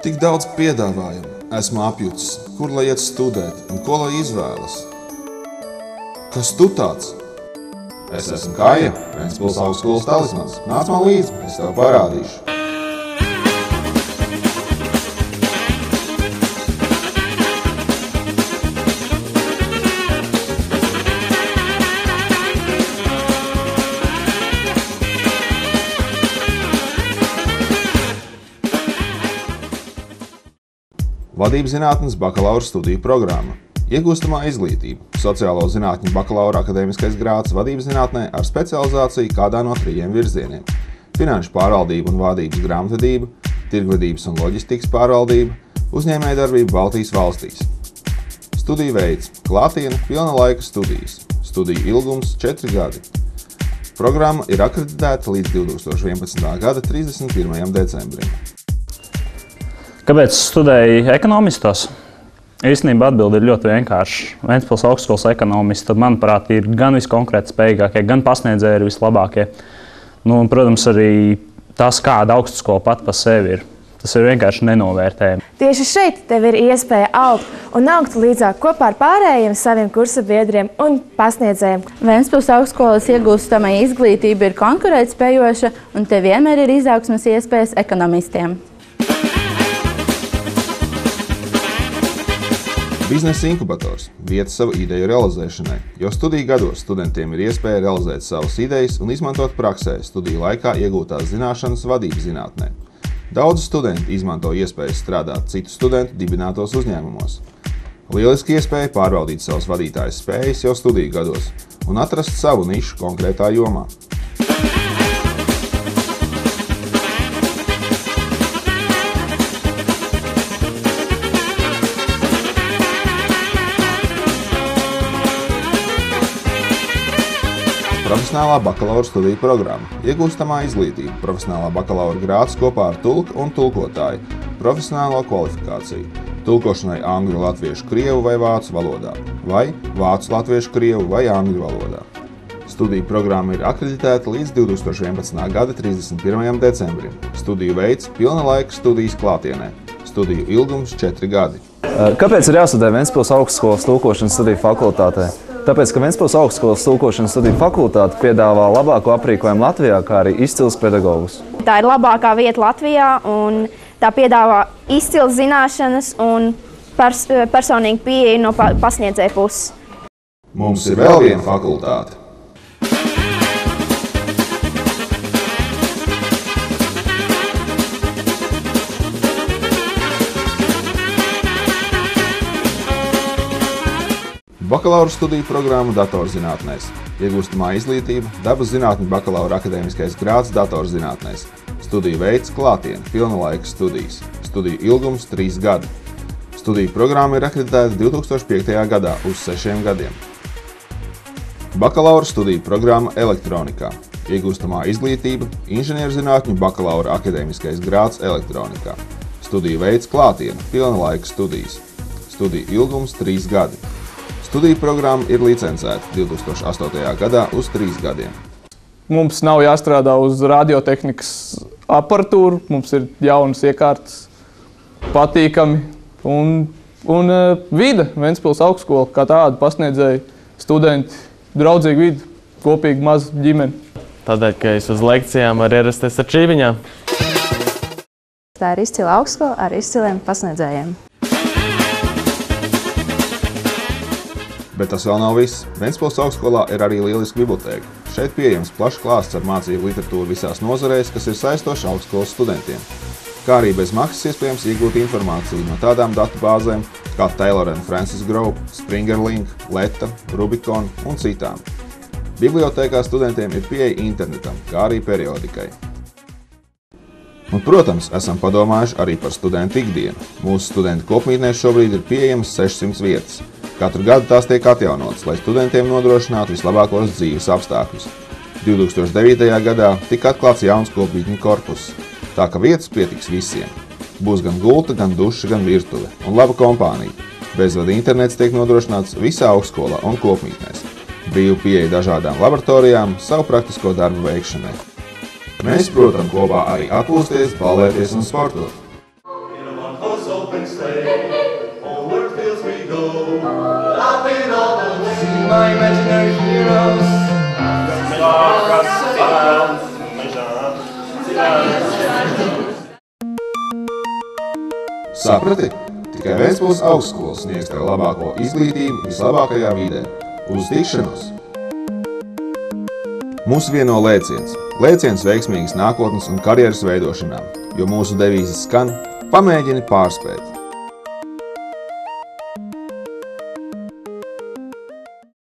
Tik daudz piedāvājumu, esmu apjucis, kur lai iet studēt un ko lai izvēlas. Kas tu tāds? Es esmu Kaja, Ventspils augstskolas talismans. Nāc man līdzi, es tev parādīšu. Vadības zinātnes bakalaura studiju programma. Iegūstamā izglītība. Sociālo zinātņu bakalaura akadēmiskais grāds vadības zinātnē ar specializāciju kādā no 3 virzieniem. Finanšu pārvaldība un vadības grāmatvedība, tirgvedības un loģistikas pārvaldība, uzņēmējdarbība Baltijas valstīs. Studiju veids – klātiena, pilna laika studijas. Studiju ilgums – 4 gadi. Programma ir akreditēta līdz 2011. gada 31. decembrim. Kāpēc studēju ekonomistos? Īstenībā atbilde ir ļoti vienkārša. Ventspils augstskolas ekonomisti, tad, manuprāt, ir gan viskonkrēti spējīgākie, gan pasniedzēji ir vislabākie. Un, protams, arī tas, kāda augstskola pat pa sevi ir. Tas ir vienkārši nenovērtējami. Tieši šeit tev ir iespēja augt un augt līdzāk kopā ar pārējiem saviem kursabiedriem un pasniedzējiem. Ventspils augstskolas iegūstamā izglītība ir konkurētspējoša un te vienmēr ir izaugsmes iespējas ekonomistiem. Biznesa inkubators – vieta savu ideju realizēšanai, jo studiju gados studentiem ir iespēja realizēt savas idejas un izmantot praksē studiju laikā iegūtās zināšanas vadības zinātnē. Daudzi studenti izmanto iespējas strādāt citu studentu dibinātos uzņēmumos. Lieliski iespēja pārbaudīt savas vadītājas spējas jau studiju gados un atrast savu nišu konkrētā jomā. Profesionālā bakalaura studiju programma. Iegūstamā izglītība. Profesionālā bakalaura grāds kopā ar tulku un tulkotāju. Profesionālo kvalifikāciju. Tulkošanai angļu, latviešu, krievu vai vācu valodā. Vai vācu, latviešu, krievu vai angļu valodā. Studiju programma ir akreditēta līdz 2011. gada 31. decembrim. Studiju veids – pilna laika studijas klātienē. Studiju ilgums – 4 gadi. Kāpēc ir jāstudē Ventspils augstskolas tulkošanas studiju fakultātē? Tāpēc, ka Ventspils augstskolas tulkošanas studiju fakultāte piedāvā labāko aprīkojumu Latvijā, kā arī izcils pedagogus. Tā ir labākā vieta Latvijā un tā piedāvā izcils zināšanas un personīgi pieeja no pasniedzēja puses. Mums ir vēl viena fakultāte. Bakalaura studiju programma datorzinātnēs. Iegūstamā izglītība, dabas zinātņu bakalaura akadēmiskais grāds datorzinātnēs. Studiju veids – klātiena, pilna laika studijas. Studiju ilgums – 3 gadi. Studiju programma ir akreditēta 2005. gadā uz 6 gadiem. Bakalaura studiju programma elektronikā. Iegūstamā izglītība, inženierzinātņu bakalaura akadēmiskais grāds elektronikā. Studiju veids – klātiena, pilna laika studijas. Studiju ilgums – 3 gadi. Studiju programma ir licencēta 2008. gadā uz 3 gadiem. Mums nav jāstrādā uz radiotehnikas aparatūru, mums ir jaunas iekārtas, patīkami un vide, Ventspils augstskola kā tāda pasniedzēja studenti, draudzīga vide, kopīgi maza ģimene. Tādēļ, ka es uz lekcijām varu ierasties ar čīviņām. Tā ir izcila augstskola ar izciliem pasniedzējiem. Bet tas vēl nav viss. Ventspils augstskolā ir arī lieliska bibliotēka. Šeit pieejams plašs klāsts ar mācību literatūru visās nozarēs, kas ir saistoši augstskolas studentiem. Kā arī bez maksas iespējams iegūt informāciju no tādām datu bāzēm kā Taylor & Francis Group, Springer Link, Letta, Rubicon un citām. Bibliotēkā studentiem ir pieeja internetam, kā arī periodikai. Un, protams, esam padomājuši arī par studentu ikdienu. Mūsu studentu kopmītnēs šobrīd ir pieejamas 600 vietas. Katru gadu tās tiek atjaunotas, lai studentiem nodrošinātu vislabākos dzīves apstākļus. 2009. gadā tika atklāts jauns kopmītņu korpus, tā ka vietas pietiks visiem. Būs gan gulta, gan duša, gan virtuve un laba kompānija. Bezvada internets tiek nodrošināts visā augstskolā un kopmītnēs. Brīva pieeja dažādām laboratorijām, savu praktisko darbu veikšanai. Mēs, protams, kopā arī atpūsties, ballēties un sportot. Saprati? Tikai Ventspils augstskola sniegs tev labāko izglītību vislabākajā vidē. Uz tikšanos! Mūs vieno lēciens. Lēciens veiksmīgas nākotnes un karjeras veidošanā, jo mūsu devīzes skan: pamēģini pārspēt.